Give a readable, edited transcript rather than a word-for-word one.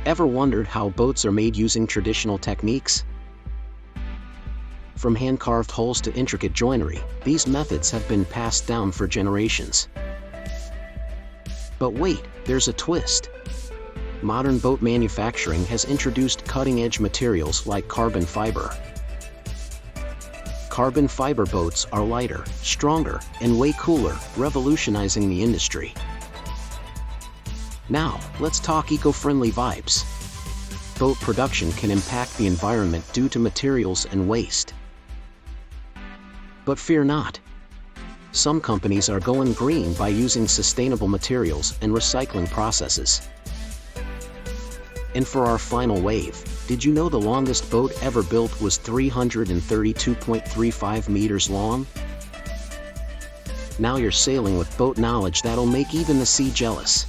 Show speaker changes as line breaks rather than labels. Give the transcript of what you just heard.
Ever wondered how boats are made using traditional techniques? From hand-carved hulls to intricate joinery, these methods have been passed down for generations. But wait, there's a twist. Modern boat manufacturing has introduced cutting-edge materials like carbon fiber. Carbon fiber boats are lighter, stronger, and way cooler, revolutionizing the industry. Now, let's talk eco-friendly vibes. Boat production can impact the environment due to materials and waste. But fear not. Some companies are going green by using sustainable materials and recycling processes. And for our final wave, did you know the longest boat ever built was 332.35 meters long? Now you're sailing with boat knowledge that'll make even the sea jealous.